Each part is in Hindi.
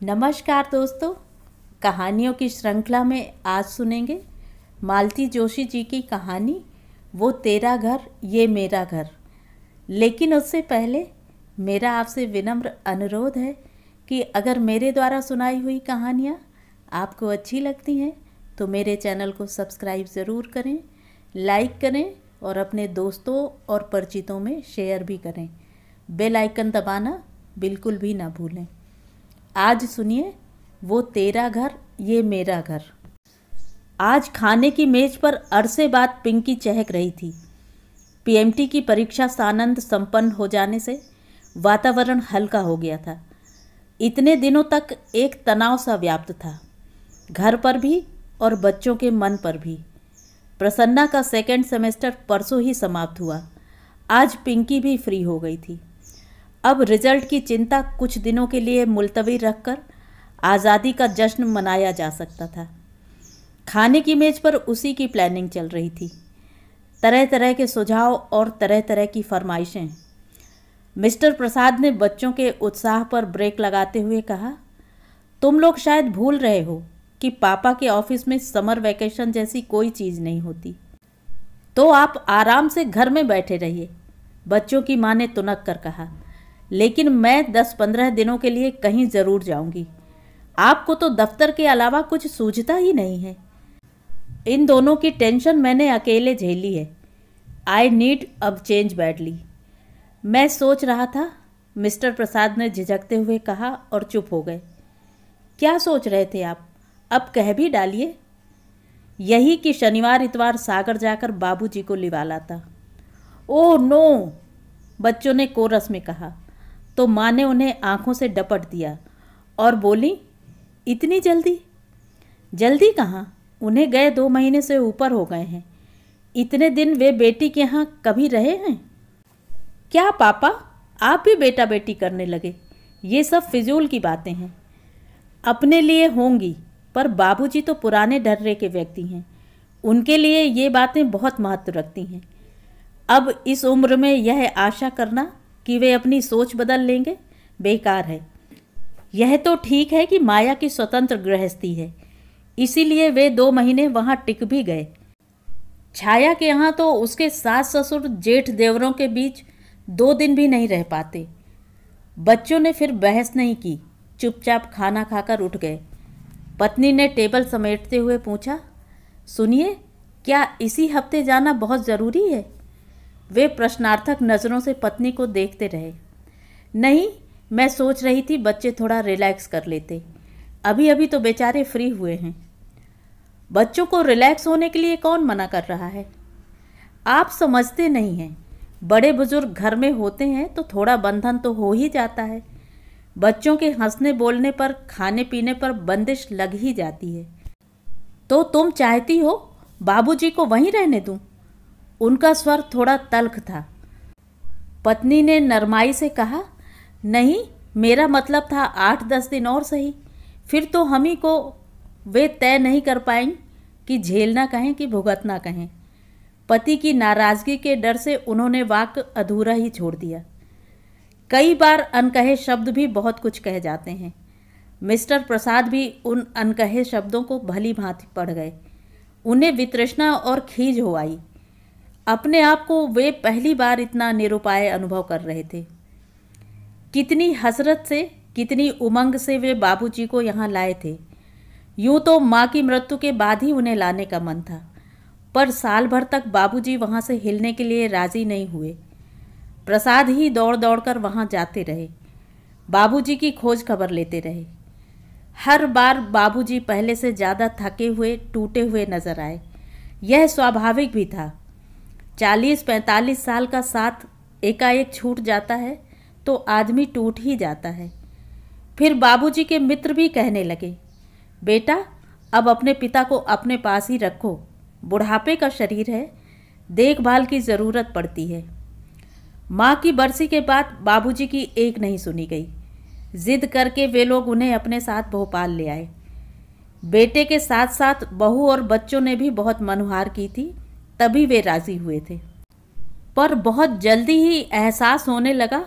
नमस्कार दोस्तों, कहानियों की श्रृंखला में आज सुनेंगे मालती जोशी जी की कहानी वो तेरा घर ये मेरा घर। लेकिन उससे पहले मेरा आपसे विनम्र अनुरोध है कि अगर मेरे द्वारा सुनाई हुई कहानियाँ आपको अच्छी लगती हैं तो मेरे चैनल को सब्सक्राइब ज़रूर करें, लाइक करें और अपने दोस्तों और परिचितों में शेयर भी करें। बेल आइकन दबाना बिल्कुल भी ना भूलें। आज सुनिए वो तेरा घर ये मेरा घर। आज खाने की मेज पर अरसे बाद पिंकी चहक रही थी। पीएमटी की परीक्षा सानंद संपन्न हो जाने से वातावरण हल्का हो गया था। इतने दिनों तक एक तनाव सा व्याप्त था, घर पर भी और बच्चों के मन पर भी। प्रसन्ना का सेकेंड सेमेस्टर परसों ही समाप्त हुआ। आज पिंकी भी फ्री हो गई थी। अब रिजल्ट की चिंता कुछ दिनों के लिए मुलतवी रखकर आज़ादी का जश्न मनाया जा सकता था। खाने की मेज पर उसी की प्लानिंग चल रही थी। तरह तरह के सुझाव और तरह तरह की फरमाइशें। मिस्टर प्रसाद ने बच्चों के उत्साह पर ब्रेक लगाते हुए कहा, तुम लोग शायद भूल रहे हो कि पापा के ऑफिस में समर वैकेशन जैसी कोई चीज़ नहीं होती, तो आप आराम से घर में बैठे रहिए। बच्चों की माँ ने तुनक कर कहा, लेकिन मैं 10-15 दिनों के लिए कहीं ज़रूर जाऊंगी। आपको तो दफ्तर के अलावा कुछ सूझता ही नहीं है। इन दोनों की टेंशन मैंने अकेले झेली है। आई नीड अब चेंज बैडली। मैं सोच रहा था, मिस्टर प्रसाद ने झिझकते हुए कहा और चुप हो गए। क्या सोच रहे थे आप? अब कह भी डालिए। यही कि शनिवार इतवार सागर जाकर बाबूजी को लिवा लाता। ओह नो, बच्चों ने कोरस में कहा। तो माँ ने उन्हें आंखों से डपट दिया और बोली, इतनी जल्दी? जल्दी कहाँ, उन्हें गए 2 महीने से ऊपर हो गए हैं। इतने दिन वे बेटी के यहाँ कभी रहे हैं? क्या पापा, आप भी बेटा बेटी करने लगे? ये सब फिजूल की बातें हैं। अपने लिए होंगी, पर बाबूजी तो पुराने ढर्रे के व्यक्ति हैं। उनके लिए ये बातें बहुत महत्व रखती हैं। अब इस उम्र में यह आशा करना कि वे अपनी सोच बदल लेंगे बेकार है। यह तो ठीक है कि माया की स्वतंत्र गृहस्थी है, इसीलिए वे 2 महीने वहाँ टिक भी गए। छाया के यहाँ तो उसके सास ससुर जेठ देवरों के बीच 2 दिन भी नहीं रह पाते। बच्चों ने फिर बहस नहीं की, चुपचाप खाना खाकर उठ गए। पत्नी ने टेबल समेटते हुए पूछा, सुनिए, क्या इसी हफ्ते जाना बहुत ज़रूरी है? वे प्रश्नार्थक नज़रों से पत्नी को देखते रहे। नहीं, मैं सोच रही थी बच्चे थोड़ा रिलैक्स कर लेते। अभी अभी तो बेचारे फ्री हुए हैं। बच्चों को रिलैक्स होने के लिए कौन मना कर रहा है? आप समझते नहीं हैं, बड़े बुजुर्ग घर में होते हैं तो थोड़ा बंधन तो हो ही जाता है। बच्चों के हंसने बोलने पर, खाने पीने पर बंदिश लग ही जाती है। तो तुम चाहती हो बाबूजी को वहीं रहने दूं? उनका स्वर थोड़ा तल्ख था। पत्नी ने नरमाई से कहा, नहीं, मेरा मतलब था 8-10 दिन और सही। फिर तो हम ही को वे तय नहीं कर पाएंगे कि झेलना कहें कि भुगतना कहें। पति की नाराज़गी के डर से उन्होंने वाक्य अधूरा ही छोड़ दिया। कई बार अनकहे शब्द भी बहुत कुछ कह जाते हैं। मिस्टर प्रसाद भी उन अनकहे शब्दों को भली भांति पढ़ गए। उन्हें वितृष्णा और खीज हो आई। अपने आप को वे पहली बार इतना निरुपाय अनुभव कर रहे थे। कितनी हसरत से, कितनी उमंग से वे बाबूजी को यहाँ लाए थे। यूँ तो माँ की मृत्यु के बाद ही उन्हें लाने का मन था, पर साल भर तक बाबूजी वहाँ से हिलने के लिए राजी नहीं हुए। प्रसाद ही दौड़ दौड़ कर वहाँ जाते रहे, बाबूजी की खोज खबर लेते रहे। हर बार बाबूजी पहले से ज़्यादा थके हुए, टूटे हुए नजर आए। यह स्वाभाविक भी था। 40-45 साल का साथ एकाएक छूट जाता है तो आदमी टूट ही जाता है। फिर बाबूजी के मित्र भी कहने लगे, बेटा, अब अपने पिता को अपने पास ही रखो, बुढ़ापे का शरीर है, देखभाल की ज़रूरत पड़ती है। माँ की बरसी के बाद बाबूजी की एक नहीं सुनी गई। जिद करके वे लोग उन्हें अपने साथ भोपाल ले आए। बेटे के साथ साथ बहू और बच्चों ने भी बहुत मनुहार की थी, तभी वे राजी हुए थे। पर बहुत जल्दी ही एहसास होने लगा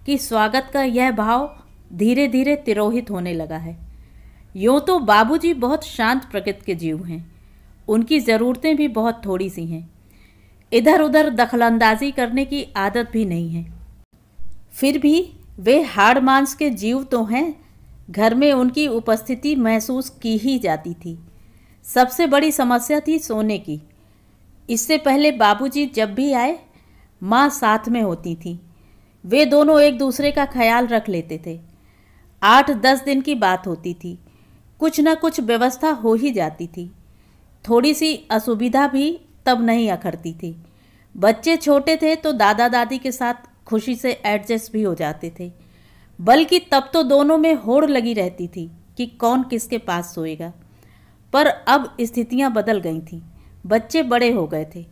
कि स्वागत का यह भाव धीरे धीरे तिरोहित होने लगा है। यूँ तो बाबूजी बहुत शांत प्रकृति के जीव हैं, उनकी ज़रूरतें भी बहुत थोड़ी सी हैं, इधर उधर दखलंदाजी करने की आदत भी नहीं है। फिर भी वे हाड़ मांस के जीव तो हैं, घर में उनकी उपस्थिति महसूस की ही जाती थी। सबसे बड़ी समस्या थी सोने की। इससे पहले बाबूजी जब भी आए माँ साथ में होती थी। वे दोनों एक दूसरे का ख्याल रख लेते थे। 8-10 दिन की बात होती थी, कुछ न कुछ व्यवस्था हो ही जाती थी। थोड़ी सी असुविधा भी तब नहीं अखरती थी। बच्चे छोटे थे तो दादा दादी के साथ खुशी से एडजस्ट भी हो जाते थे, बल्कि तब तो दोनों में होड़ लगी रहती थी कि कौन किसके पास सोएगा। पर अब स्थितियां बदल गई थीं। बच्चे बड़े हो गए थे,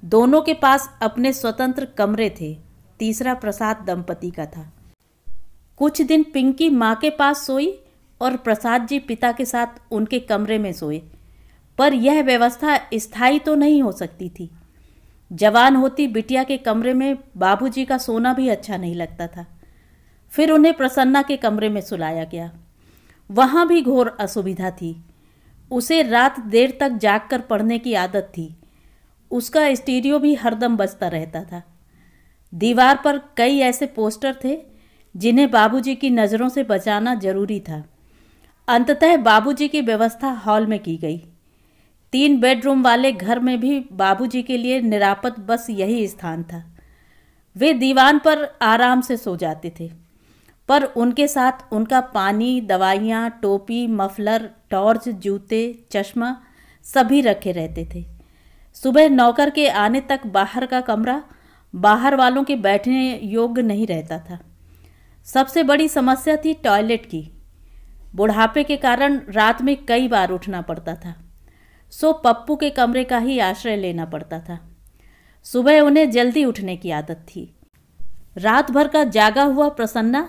दोनों के पास अपने स्वतंत्र कमरे थे। तीसरा प्रसाद दंपति का था। कुछ दिन पिंकी माँ के पास सोई और प्रसाद जी पिता के साथ उनके कमरे में सोए। पर यह व्यवस्था स्थायी तो नहीं हो सकती थी। जवान होती बिटिया के कमरे में बाबूजी का सोना भी अच्छा नहीं लगता था। फिर उन्हें प्रसन्ना के कमरे में सुलाया गया। वहाँ भी घोर असुविधा थी। उसे रात देर तक जागकर पढ़ने की आदत थी। उसका स्टीरियो भी हरदम बजता रहता था। दीवार पर कई ऐसे पोस्टर थे जिन्हें बाबूजी की नज़रों से बचाना जरूरी था। अंततः बाबूजी की व्यवस्था हॉल में की गई। 3 बेडरूम वाले घर में भी बाबूजी के लिए निरापद बस यही स्थान था। वे दीवान पर आराम से सो जाते थे, पर उनके साथ उनका पानी, दवाइयाँ, टोपी, मफलर, टॉर्च, जूते, चश्मा सभी रखे रहते थे। सुबह नौकर के आने तक बाहर का कमरा बाहर वालों के बैठने योग्य नहीं रहता था। सबसे बड़ी समस्या थी टॉयलेट की। बुढ़ापे के कारण रात में कई बार उठना पड़ता था, सो पप्पू के कमरे का ही आश्रय लेना पड़ता था। सुबह उन्हें जल्दी उठने की आदत थी। रात भर का जागा हुआ प्रसन्ना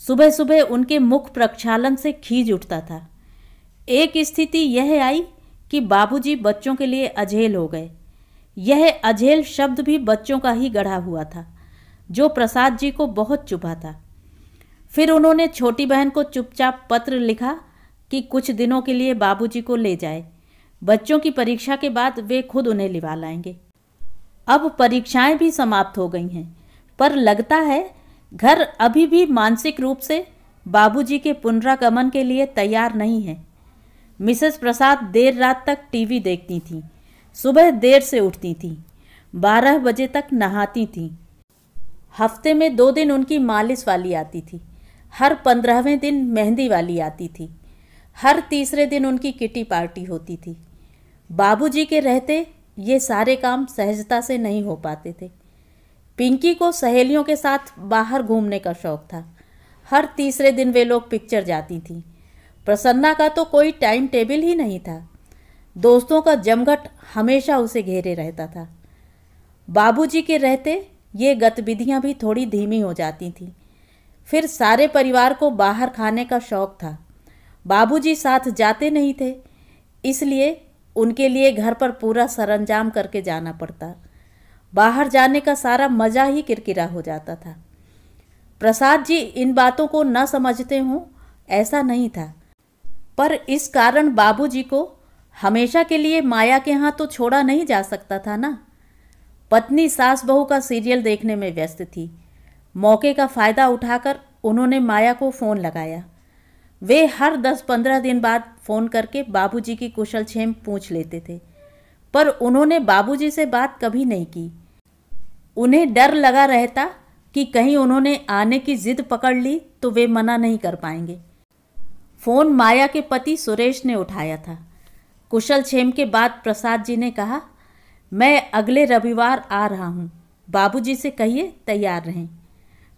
सुबह सुबह उनके मुख प्रक्षालन से खींच उठता था। एक स्थिति यह आई कि बाबूजी बच्चों के लिए अझेल हो गए। यह अझेल शब्द भी बच्चों का ही गढ़ा हुआ था, जो प्रसाद जी को बहुत चुभा था। फिर उन्होंने छोटी बहन को चुपचाप पत्र लिखा कि कुछ दिनों के लिए बाबूजी को ले जाए। बच्चों की परीक्षा के बाद वे खुद उन्हें लिवा लाएंगे। अब परीक्षाएं भी समाप्त हो गई हैं, पर लगता है घर अभी भी मानसिक रूप से बाबूजी के पुनरागमन के लिए तैयार नहीं है। मिसेस प्रसाद देर रात तक टीवी देखती थीं, सुबह देर से उठती थीं, 12 बजे तक नहाती थीं। हफ्ते में 2 दिन उनकी मालिश वाली आती थी। हर 15वें दिन मेहंदी वाली आती थी। हर तीसरे दिन उनकी किटी पार्टी होती थी। बाबूजी के रहते ये सारे काम सहजता से नहीं हो पाते थे। पिंकी को सहेलियों के साथ बाहर घूमने का शौक था। हर तीसरे दिन वे लोग पिक्चर जाती थीं। प्रसन्ना का तो कोई टाइम टेबल ही नहीं था। दोस्तों का जमघट हमेशा उसे घेरे रहता था। बाबूजी के रहते ये गतिविधियां भी थोड़ी धीमी हो जाती थीं। फिर सारे परिवार को बाहर खाने का शौक था। बाबूजी साथ जाते नहीं थे, इसलिए उनके लिए घर पर पूरा सरंजाम करके जाना पड़ता। बाहर जाने का सारा मज़ा ही किरकिरा हो जाता था। प्रसाद जी इन बातों को न समझते हों ऐसा नहीं था, पर इस कारण बाबूजी को हमेशा के लिए माया के यहाँ तो छोड़ा नहीं जा सकता था ना। पत्नी सास बहू का सीरियल देखने में व्यस्त थी। मौके का फ़ायदा उठाकर उन्होंने माया को फ़ोन लगाया। वे हर 10-15 दिन बाद फ़ोन करके बाबूजी की कुशल क्षेम पूछ लेते थे, पर उन्होंने बाबूजी से बात कभी नहीं की। उन्हें डर लगा रहता कि कहीं उन्होंने आने की जिद पकड़ ली तो वे मना नहीं कर पाएंगे। फ़ोन माया के पति सुरेश ने उठाया था। कुशल क्षेम के बाद प्रसाद जी ने कहा, मैं अगले रविवार आ रहा हूँ, बाबूजी से कहिए तैयार रहें।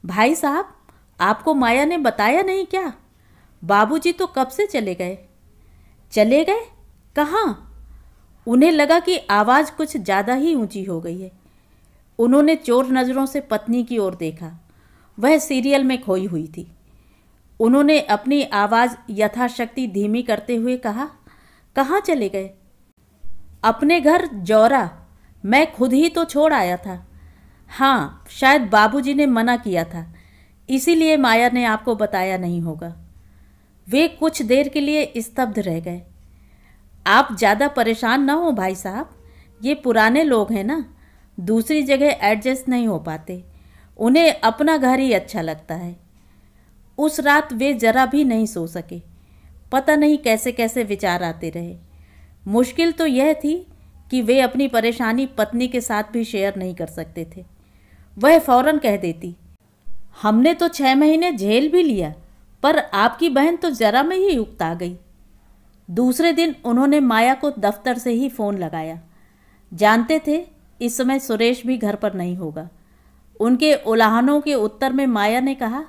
भाई साहब, आपको माया ने बताया नहीं क्या? बाबूजी तो कब से चले गए। चले गए? कहाँ? उन्हें लगा कि आवाज़ कुछ ज़्यादा ही ऊंची हो गई है। उन्होंने चोर नज़रों से पत्नी की ओर देखा। वह सीरियल में खोई हुई थी। उन्होंने अपनी आवाज़ यथाशक्ति धीमी करते हुए कहा, कहाँ चले गए? अपने घर जौरा। मैं खुद ही तो छोड़ आया था। हाँ, शायद बाबूजी ने मना किया था इसीलिए माया ने आपको बताया नहीं होगा। वे कुछ देर के लिए स्तब्ध रह गए। आप ज़्यादा परेशान ना हो भाई साहब, ये पुराने लोग हैं ना, दूसरी जगह एडजस्ट नहीं हो पाते, उन्हें अपना घर ही अच्छा लगता है। उस रात वे जरा भी नहीं सो सके। पता नहीं कैसे कैसे विचार आते रहे। मुश्किल तो यह थी कि वे अपनी परेशानी पत्नी के साथ भी शेयर नहीं कर सकते थे। वह फौरन कह देती, हमने तो 6 महीने झेल भी लिया, पर आपकी बहन तो जरा में ही उकता गई। दूसरे दिन उन्होंने माया को दफ्तर से ही फ़ोन लगाया। जानते थे इस समय सुरेश भी घर पर नहीं होगा। उनके उलाहनों के उत्तर में माया ने कहा,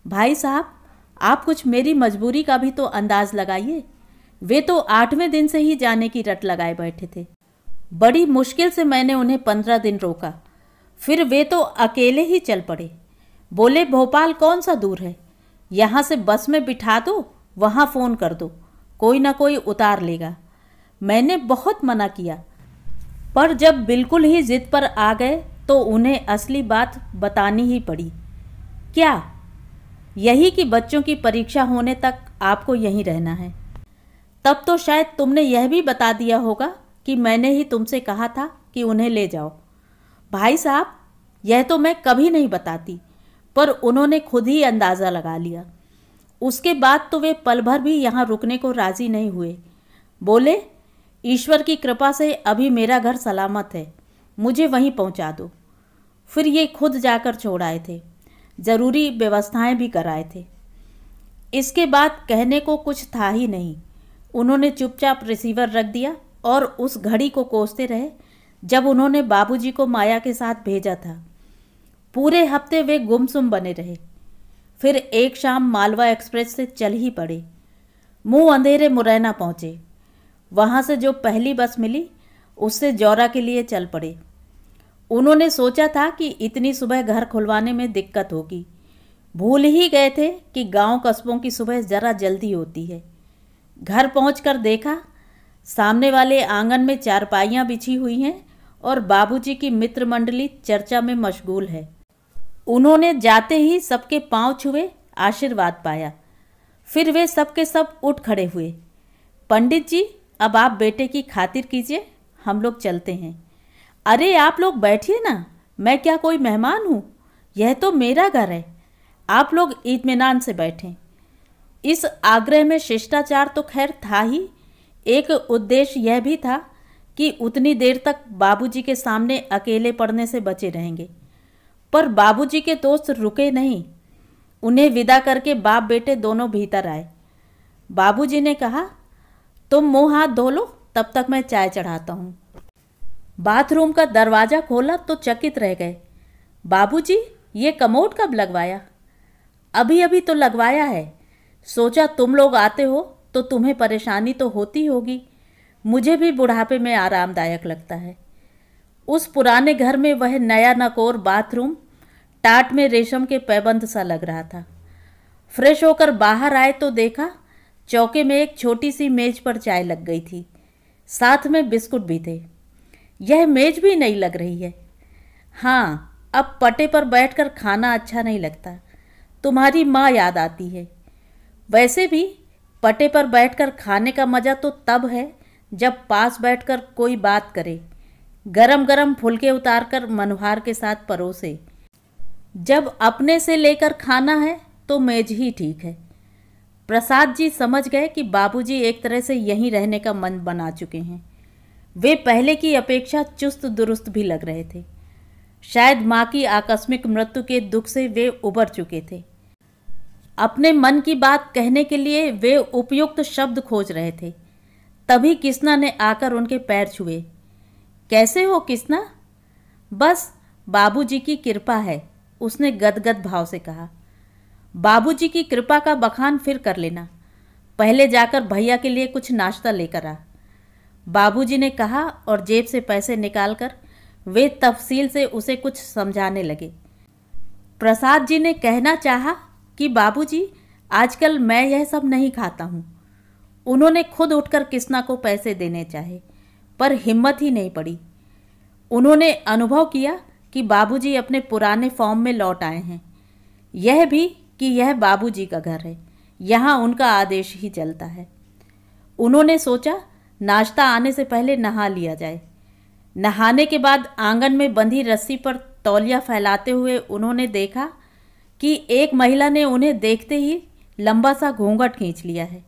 भाई साहब, आप कुछ मेरी मजबूरी का भी तो अंदाज़ लगाइए। वे तो 8वें दिन से ही जाने की रट लगाए बैठे थे। बड़ी मुश्किल से मैंने उन्हें 15 दिन रोका, फिर वे तो अकेले ही चल पड़े। बोले, भोपाल कौन सा दूर है, यहाँ से बस में बिठा दो, वहाँ फ़ोन कर दो, कोई ना कोई उतार लेगा। मैंने बहुत मना किया, पर जब बिल्कुल ही ज़िद पर आ गए तो उन्हें असली बात बतानी ही पड़ी। क्या? यही कि बच्चों की परीक्षा होने तक आपको यहीं रहना है। तब तो शायद तुमने यह भी बता दिया होगा कि मैंने ही तुमसे कहा था कि उन्हें ले जाओ। भाई साहब, यह तो मैं कभी नहीं बताती, पर उन्होंने खुद ही अंदाज़ा लगा लिया। उसके बाद तो वे पल भर भी यहाँ रुकने को राज़ी नहीं हुए। बोले, ईश्वर की कृपा से अभी मेरा घर सलामत है, मुझे वहीं पहुँचा दो। फिर ये खुद जाकर छोड़ आए थे, ज़रूरी व्यवस्थाएं भी कराए थे। इसके बाद कहने को कुछ था ही नहीं। उन्होंने चुपचाप रिसीवर रख दिया और उस घड़ी को कोसते रहे जब उन्होंने बाबूजी को माया के साथ भेजा था। पूरे हफ्ते वे गुमसुम बने रहे। फिर एक शाम मालवा एक्सप्रेस से चल ही पड़े। मुंह अंधेरे मुरैना पहुँचे। वहाँ से जो पहली बस मिली उससे जौरा के लिए चल पड़े। उन्होंने सोचा था कि इतनी सुबह घर खुलवाने में दिक्कत होगी। भूल ही गए थे कि गांव कस्बों की सुबह ज़रा जल्दी होती है। घर पहुंचकर देखा, सामने वाले आंगन में चारपाइयाँ बिछी हुई हैं और बाबूजी की मित्र मंडली चर्चा में मशगूल है। उन्होंने जाते ही सबके पांव छुए, आशीर्वाद पाया। फिर वे सबके सब उठ खड़े हुए। पंडित जी, अब आप बेटे की खातिर कीजिए, हम लोग चलते हैं। अरे आप लोग बैठिए ना, मैं क्या कोई मेहमान हूँ? यह तो मेरा घर है, आप लोग इत्मीनान से बैठें। इस आग्रह में शिष्टाचार तो खैर था ही, एक उद्देश्य यह भी था कि उतनी देर तक बाबूजी के सामने अकेले पड़ने से बचे रहेंगे। पर बाबूजी के दोस्त रुके नहीं। उन्हें विदा करके बाप बेटे दोनों भीतर आए। बाबूजी ने कहा, तुम मुंह हाथ धो लो, तब तक मैं चाय चढ़ाता हूँ। बाथरूम का दरवाज़ा खोला तो चकित रह गए। बाबूजी, ये कमोड कब लगवाया? अभी अभी तो लगवाया है। सोचा तुम लोग आते हो तो तुम्हें परेशानी तो होती होगी, मुझे भी बुढ़ापे में आरामदायक लगता है। उस पुराने घर में वह नया नकोर बाथरूम टाट में रेशम के पैबंद सा लग रहा था। फ्रेश होकर बाहर आए तो देखा चौके में एक छोटी सी मेज पर चाय लग गई थी, साथ में बिस्कुट भी थे। यह मेज भी नई लग रही है। हाँ, अब पटे पर बैठकर खाना अच्छा नहीं लगता, तुम्हारी माँ याद आती है। वैसे भी पटे पर बैठकर खाने का मज़ा तो तब है जब पास बैठकर कोई बात करे, गरम गरम फुलके उतारकर मनोहार के साथ परोसे। जब अपने से लेकर खाना है तो मेज ही ठीक है। प्रसाद जी समझ गए कि बाबूजी एक तरह से यहीं रहने का मन बना चुके हैं। वे पहले की अपेक्षा चुस्त दुरुस्त भी लग रहे थे। शायद माँ की आकस्मिक मृत्यु के दुख से वे उबर चुके थे। अपने मन की बात कहने के लिए वे उपयुक्त शब्द खोज रहे थे। तभी किसना ने आकर उनके पैर छुए। कैसे हो किसना? बस बाबूजी की कृपा है, उसने गदगद भाव से कहा। बाबूजी की कृपा का बखान फिर कर लेना, पहले जाकर भैया के लिए कुछ नाश्ता लेकर आ, बाबूजी ने कहा और जेब से पैसे निकालकर वे तफसील से उसे कुछ समझाने लगे। प्रसाद जी ने कहना चाहा कि बाबूजी, आजकल मैं यह सब नहीं खाता हूँ। उन्होंने खुद उठकर किसना को पैसे देने चाहे, पर हिम्मत ही नहीं पड़ी। उन्होंने अनुभव किया कि बाबूजी अपने पुराने फॉर्म में लौट आए हैं। यह भी कि यह बाबूजी का घर है, यहाँ उनका आदेश ही चलता है। उन्होंने सोचा नाश्ता आने से पहले नहा लिया जाए। नहाने के बाद आंगन में बंधी रस्सी पर तौलिया फैलाते हुए उन्होंने देखा कि एक महिला ने उन्हें देखते ही लंबा सा घूंघट खींच लिया है।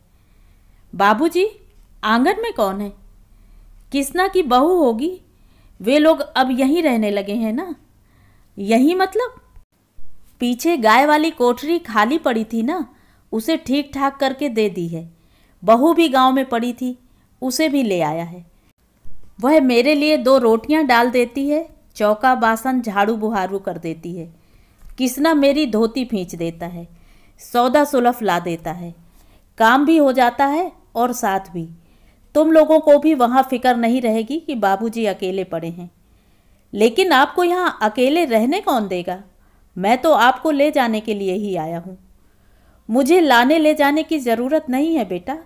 बाबूजी, आंगन में कौन है? किसना की बहू होगी। वे लोग अब यहीं रहने लगे हैं ना? यहीं मतलब? पीछे गाय वाली कोठरी खाली पड़ी थी ना, उसे ठीक ठाक करके दे दी है। बहू भी गांव में पड़ी थी, उसे भी ले आया है। वह मेरे लिए 2 रोटियां डाल देती है, चौका बासन झाड़ू बुहारू कर देती है। किसना मेरी धोती खींच देता है, सौदा सुलफ ला देता है। काम भी हो जाता है और साथ भी तुम लोगों को भी वहाँ फिक्र नहीं रहेगी कि बाबूजी अकेले पड़े हैं। लेकिन आपको यहाँ अकेले रहने कौन देगा? मैं तो आपको ले जाने के लिए ही आया हूँ। मुझे लाने ले जाने की ज़रूरत नहीं है बेटा,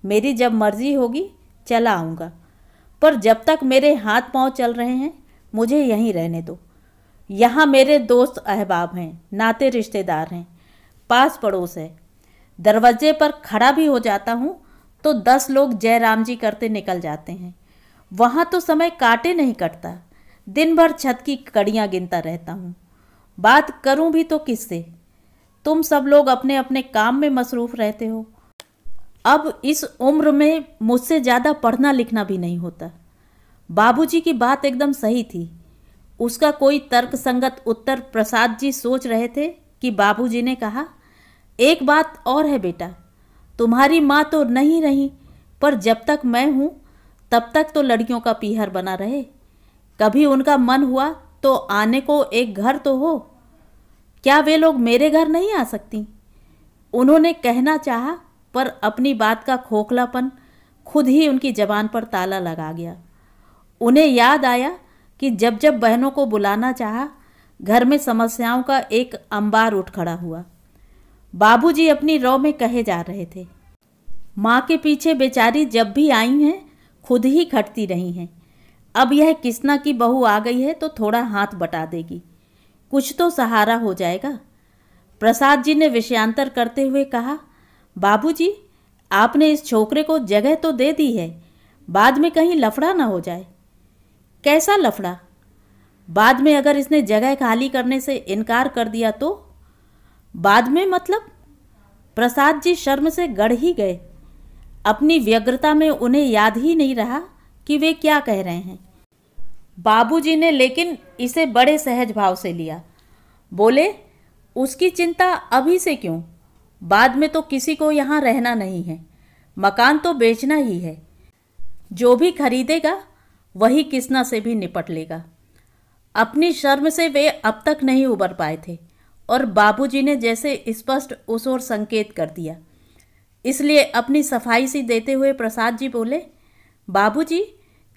मेरी जब मर्जी होगी चला आऊँगा। पर जब तक मेरे हाथ पांव चल रहे हैं मुझे यहीं रहने दो। यहाँ मेरे दोस्त अहबाब हैं, नाते रिश्तेदार हैं, पास पड़ोस है। दरवाजे पर खड़ा भी हो जाता हूँ तो 10 लोग जय राम जी करते निकल जाते हैं। वहाँ तो समय काटे नहीं कटता, दिन भर छत की कड़ियाँ गिनता रहता हूँ। बात करूँ भी तो किससे? तुम सब लोग अपने अपने काम में मसरूफ़ रहते हो। अब इस उम्र में मुझसे ज़्यादा पढ़ना लिखना भी नहीं होता। बाबूजी की बात एकदम सही थी। उसका कोई तर्कसंगत उत्तर प्रसाद जी सोच रहे थे कि बाबूजी ने कहा, एक बात और है बेटा, तुम्हारी माँ तो नहीं रही, पर जब तक मैं हूँ तब तक तो लड़कियों का पीहर बना रहे। कभी उनका मन हुआ तो आने को एक घर तो हो। क्या वे लोग मेरे घर नहीं आ सकती? उन्होंने कहना चाहा, पर अपनी बात का खोखलापन खुद ही उनकी जबान पर ताला लगा गया। उन्हें याद आया कि जब जब बहनों को बुलाना चाहा, घर में समस्याओं का एक अंबार उठ खड़ा हुआ। बाबूजी अपनी रौ में कहे जा रहे थे। माँ के पीछे बेचारी जब भी आई हैं खुद ही खटती रही हैं। अब यह किसना की बहू आ गई है तो थोड़ा हाथ बटा देगी, कुछ तो सहारा हो जाएगा। प्रसाद जी ने विषयांतर करते हुए कहा, बाबूजी, आपने इस छोकरे को जगह तो दे दी है, बाद में कहीं लफड़ा ना हो जाए। कैसा लफड़ा? बाद में अगर इसने जगह खाली करने से इनकार कर दिया तो? बाद में मतलब? प्रसाद जी शर्म से गड़ ही गए। अपनी व्यग्रता में उन्हें याद ही नहीं रहा कि वे क्या कह रहे हैं। बाबूजी ने लेकिन इसे बड़े सहज भाव से लिया। बोले, उसकी चिंता अभी से क्यों? बाद में तो किसी को यहाँ रहना नहीं है, मकान तो बेचना ही है। जो भी खरीदेगा वही किसना से भी निपट लेगा। अपनी शर्म से वे अब तक नहीं उबर पाए थे और बाबूजी ने जैसे स्पष्ट उस ओर संकेत कर दिया। इसलिए अपनी सफाई सी देते हुए प्रसाद जी बोले, बाबूजी,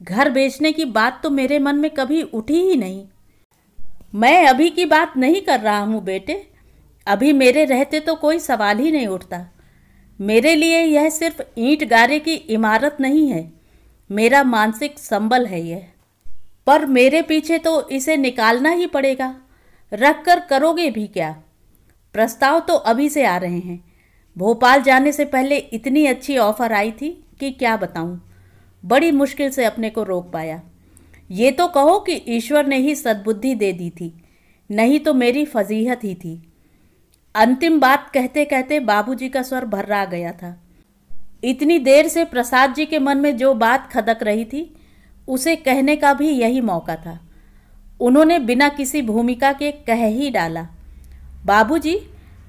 घर बेचने की बात तो मेरे मन में कभी उठी ही नहीं। मैं अभी की बात नहीं कर रहा हूँ बेटे, अभी मेरे रहते तो कोई सवाल ही नहीं उठता। मेरे लिए यह सिर्फ ईंट गारे की इमारत नहीं है, मेरा मानसिक संबल है यह। पर मेरे पीछे तो इसे निकालना ही पड़ेगा, रख कर करोगे भी क्या? प्रस्ताव तो अभी से आ रहे हैं। भोपाल जाने से पहले इतनी अच्छी ऑफर आई थी कि क्या बताऊं। बड़ी मुश्किल से अपने को रोक पाया। ये तो कहो कि ईश्वर ने ही सद्बुद्धि दे दी थी, नहीं तो मेरी फजीहत ही थी। अंतिम बात कहते कहते बाबूजी का स्वर भर्रा गया था। इतनी देर से प्रसाद जी के मन में जो बात खदक रही थी उसे कहने का भी यही मौका था। उन्होंने बिना किसी भूमिका के कह ही डाला, बाबूजी,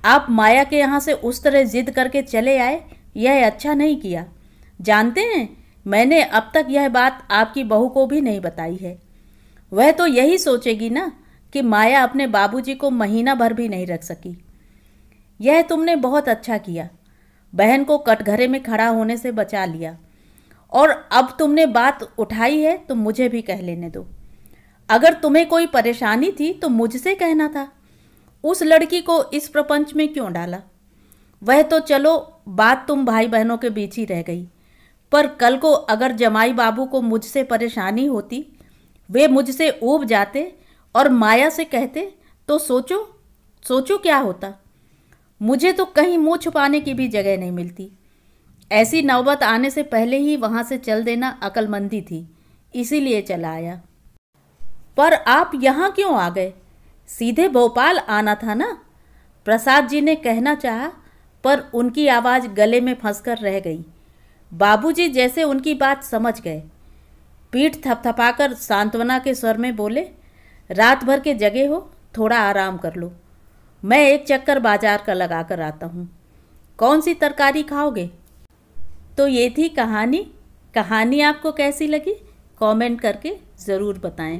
आप माया के यहाँ से उस तरह जिद करके चले आए, यह अच्छा नहीं किया। जानते हैं, मैंने अब तक यह बात आपकी बहू को भी नहीं बताई है। वह तो यही सोचेगी ना कि माया अपने बाबूजी को महीना भर भी नहीं रख सकी। यह तुमने बहुत अच्छा किया, बहन को कटघरे में खड़ा होने से बचा लिया। और अब तुमने बात उठाई है तो मुझे भी कह लेने दो। अगर तुम्हें कोई परेशानी थी तो मुझसे कहना था। उस लड़की को इस प्रपंच में क्यों डाला? वह तो चलो बात तुम भाई बहनों के बीच ही रह गई, पर कल को अगर जमाई बाबू को मुझसे परेशानी होती, वे मुझसे ऊब जाते और माया से कहते तो सोचो क्या होता। मुझे तो कहीं मुंह छुपाने की भी जगह नहीं मिलती। ऐसी नौबत आने से पहले ही वहाँ से चल देना अक्लमंदी थी, इसीलिए चला आया। पर आप यहाँ क्यों आ गए? सीधे भोपाल आना था ना? प्रसाद जी ने कहना चाहा, पर उनकी आवाज़ गले में फंसकर रह गई। बाबूजी जैसे उनकी बात समझ गए। पीठ थपथपाकर सांत्वना के स्वर में बोले, रात भर के जगे हो, थोड़ा आराम कर लो। मैं एक चक्कर बाजार का लगा कर आता हूँ। कौन सी तरकारी खाओगे? तो ये थी कहानी। कहानी आपको कैसी लगी कमेंट करके ज़रूर बताएं।